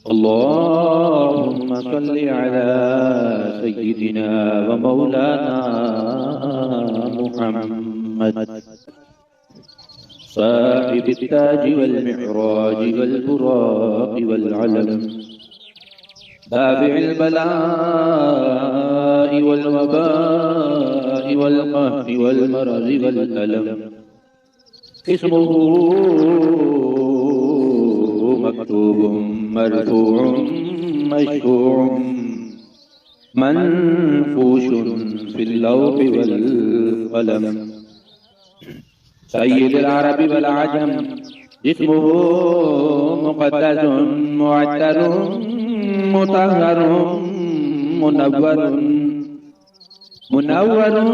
अल्लाहुम्मा सल्लि अला सय्यिदिना व मौलाना मुहम्मद साहिबित ताज वल मिअराज वल बुराक वल अलम दाफ़िअल बलाइ वल वबाइ वल क़हरि वल मरज़ि वल अलम इस्मुहु मक्तूबुम मरफ़ूउम मशफ़ूउम मनफ़ूशुन फ़िल लौहि वल क़लम सय्यिदुल अरबि वल अजम इस्मुहु मुक़द्दसुन मुअत्तरुन मुतहहरुन मुनव्वरुन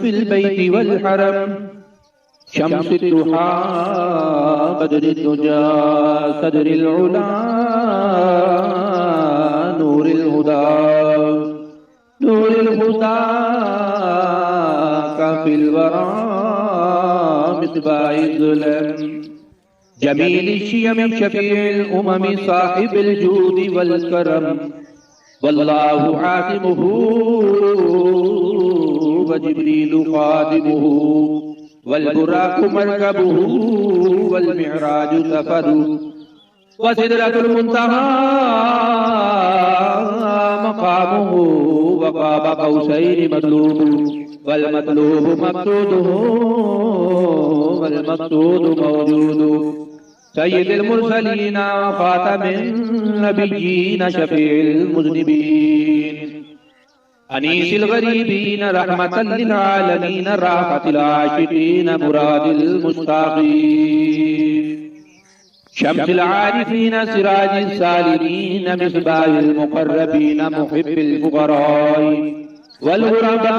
फ़िल बैति वल हरम शम्सुद दुहा बदरुद दुजा सदरुल उला नूरुल हुदा काफिल वरा मिसबाह ज़ुलम जमील शियम शफीउल उमम साहिबुल जूद वल करम वल्लाहु आसिमुहु व जिब्रीलु खादिमुहु वल बुराकु मरकबुहु वल मिअराजु सफरु व सिदरतुल मुंतहा मकामुहु व क़ाब क़ौसैनि मतलूबु वल मतलूबु मक़सूदुहु वल मक़सूदु मौजूदु सय्यिदुल मुरसलीन व ख़ातमिन नबिय्यीन शफ़ीउल मुज़निबीन अनीसिल गरीबीन रहमतल लिल आलमीन राहतिल आशिकीन मुरादिल मुश्ताक़ीन शम्सिल आरिफीन सिराजिस सालिमीन मिस्बाहिल मुक़र्रबीन मुहिब्बिल फुक़राई वल गुरबाई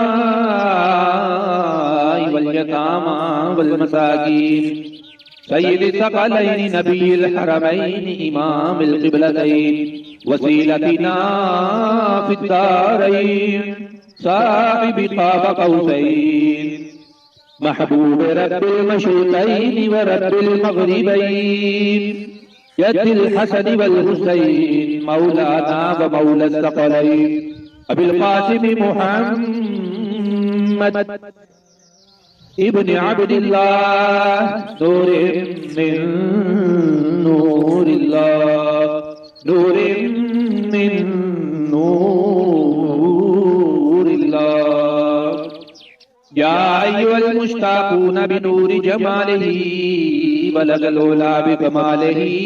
वल यतामा वल मसाकीन सय्यिदिस सकलैन नबिय्यिल हरमैन इमामिल क़िबलतैन वसीलतिना फिद दारैन साहिबि क़ाब क़ौसैन महबूब रब्बिल मशरिक़ैन व रब्बिल मग़रिबैन यदिल हसन वल हुसैन मौलाना व मौला सकलैन अबिल क़ासिम मुहम्मद इब्न अब्दिल्लाह नूरिन मिन नूरिल्लाह नूरिन मिन नूरिल्लाह या अय्युहल मुश्ताक़ून बिनूरि जमालिही बलगल उला बिकमालिही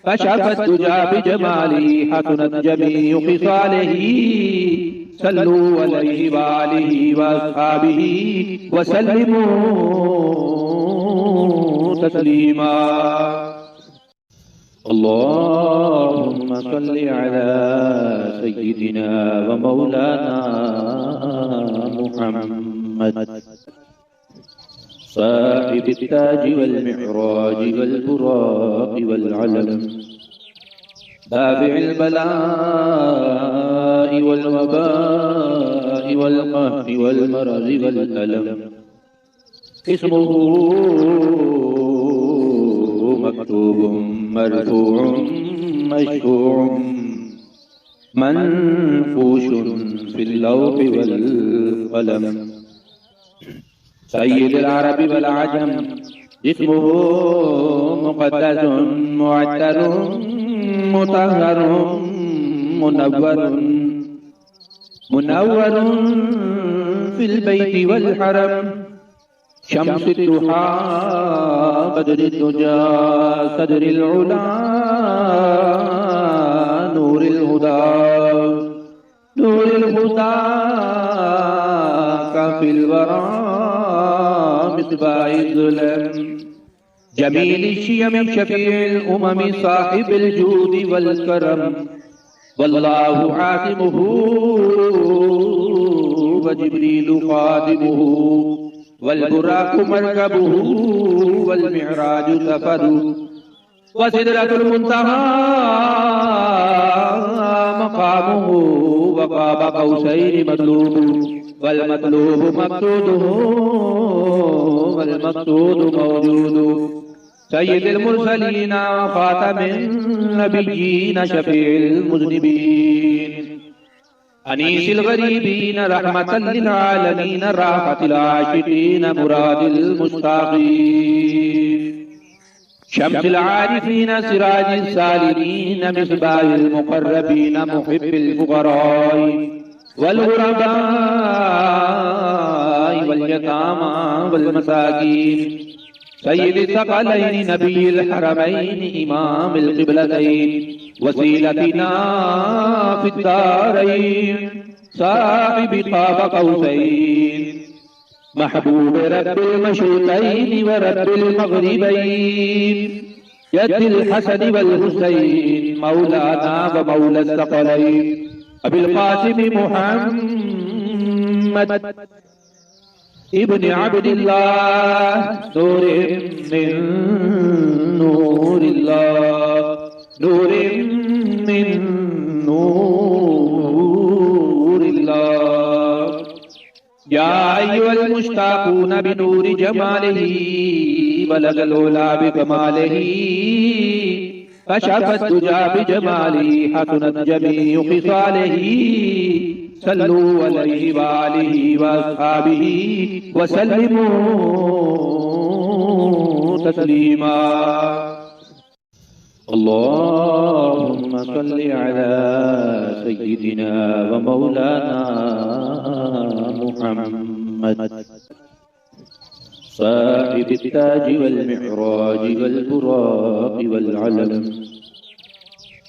कशफत दुजा बिजमालिही हसनत जमीउ ख़िसालिही सल्लू अलैहि व आलिहि व अस्हाबिही व सल्लिमू तस्लीमा अल्लाहुम्मा सल्लि अला सय्यिदिना व मौलाना मुहम्मद साहिबित ताज वल मिअराज वल बुराक वल अलम दाफ़िअल बलाइ वल वबाइ वल क़हरि वल मरज़ि वल अलम इस्मुहु मक्तूबुम मरफ़ूउम मशफ़ूउम मनफ़ूशुन फ़िल लौहि वल क़लम सय्यिदुल अरबि वल अजम इस्मुहु मुक़द्दसुन मुअत्तरुन मुतहहरुन मुनव्वरुन फ़िल बैति वल हरम शम्सुद दुहा बदरुद दुजा सदरुल उला नूरुल हुदा काफिल वरा मिसबाह ज़ुलम जमील शियम शफीउल उमम साहिबुल जूद वल करम वल्लाहु आसिमुहु व जिब्रीलु खादिमुहु वल बुराकु मरकबुहु वल मिअराजु सफरु व सिदरतुल मुंतहा मकामुहु व क़ाब क़ौसैनि मतलूबु वल मतलूबु मक़सूदुहु वल मक़सूदु मौजूदु सय्यिदिल मुरसलीन खातमिन नबिय्यीन शफीइल मुज़निबीन अनीसिल गरीबीन रहमतल लिल आलमीन राहतिल आशिकीन मुरादिल मुश्ताक़ीन शम्सिल आरिफीन सिराजिल सालिमीन मिस्बाहिल मुक़र्रबीन मुहिब्बिल फ़ुक़राई वल ग़ुरबाई वल यतामा वल मसाकीन सय्यिदिस सकलैनि नबिय्यिल हरमैनि इमामिल क़िबलतैन वसीलतिना फिद्दारैन साहिबि क़ाब क़ौसैन महबूब रब्बिल मशरिक़ैन व रब्बिल मग़रिबैन यद्दिल हसन वल हुसैन मौलाना व मौला सकलैन अबिल क़ासिम मुहम्मद इब्न अब्दिल्लाह नूरिन मिन नूरिल्लाह नूरिन मिन नूरिल्लाह या अय्युहल मुश्ताक़ून बिनूरि जमालिही बलगल उला बिकमालिही कशफत दुजा बिजमालिही हसनत जमीउ ख़िसालिही सल्लू अलैहि व आलिहि व अस्हाबिही व सल्लिमू तस्लीमा। अल्लाहुम्मा सल्लि अला सय्यिदिना व मौलाना मुहम्मद साहिबित ताज वल मिअराज वल बुराक़ वल अलम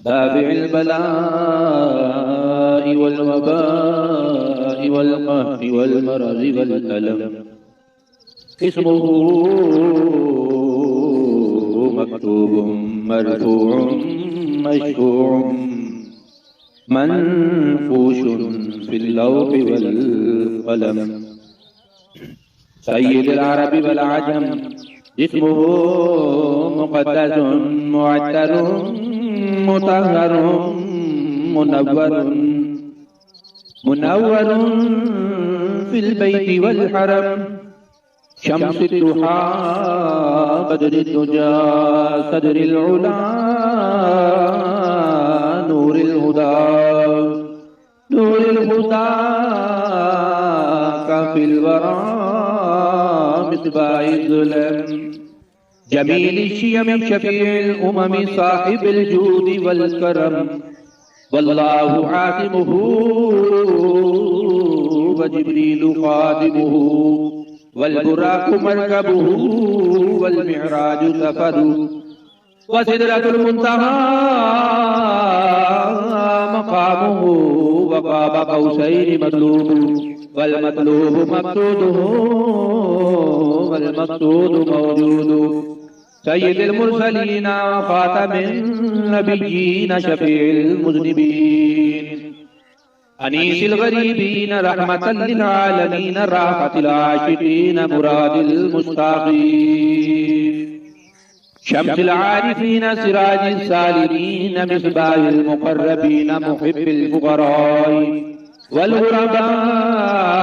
दाफ़िइल बला'i वल वबा'i वल क़हरि वल मरज़ि वल अलम इस्मुहु मक्तूबुम मरफ़ूउम मशफ़ूउम मनफ़ूशुन फ़िल लौहि वल क़लम सय्यिदुल अरबि वल अजम इस्मुहु मुक़द्दसुन मुअत्तरुन मुतहहरुन मुनव्वरुन फ़िल बैति वल हरम शम्सुद दुहा बदरुद दुजा सदरिल उला नूरिल हुदा काफ़िल वरा मिस्बाहिज़ ज़ुलम जमील शियम शफीइल उमम साहिबिल जूद वल करम वल्लाहु आसिमुहु व जिब्रीलु ख़ादिमुहु वल बुराक़ु मरकबुहु वल मिअराजु सफ़रु व सिदरतुल मुंतहा मक़ामुहु व क़ाब क़ौसैनि मतलूबु वल मतलूबु मक़सूदुहु वल मक़सूदु मौजूदु सय्यिदिल मुरसलीन ख़ातमिन नबिय्यीन शफीइल मुज़निबीन अनीसिल गरीबीन रहमतल लिल आलमीन राहतिल आशिकीन मुरादिल मुश्ताक़ीन शम्सिल आरिफीन सिराजिल सालिमीन मिस्बाहिल मुक़र्रबीन मुहिब्बिल फ़ुक़राई वल ग़ुरबाई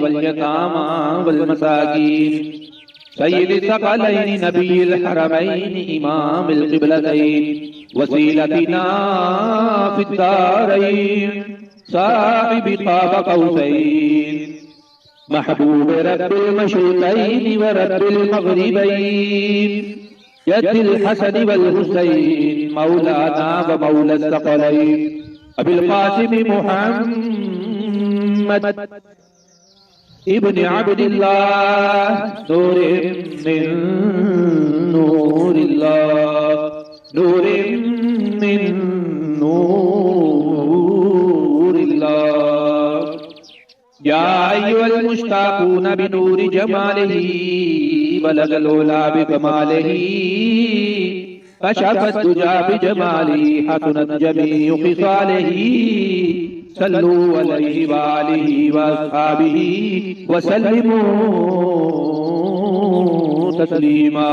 वल यतामा वल मसाकीन सय्यिदिस सकलैनि नबिय्यिल हरमैनि इमामिल क़िबलतैन वसीलतिना फिद्दारैन साहिबि क़ाब क़ौसैन महबूब रब्बिल मशरिक़ैन व रब्बिल मग़रिबैन यद्दिल हसन वल हुसैन मौलाना व मौला सकलैन अबिल क़ासिम मुहम्मद इब्न अब्दिल्लाह नूरिन मिन नूरिल्लाह नूरिन मिन नूरिल्लाह या अय्युहल मुश्ताक़ून बिनूरि जमालिही बलगल उला बिकमालिही कशफत दुजा बिजमालिही हसनत जमीउ ख़िसालिही सल्लू अलैहि व आलिहि व अस्हाबिही व सल्लिमू तस्लीमा।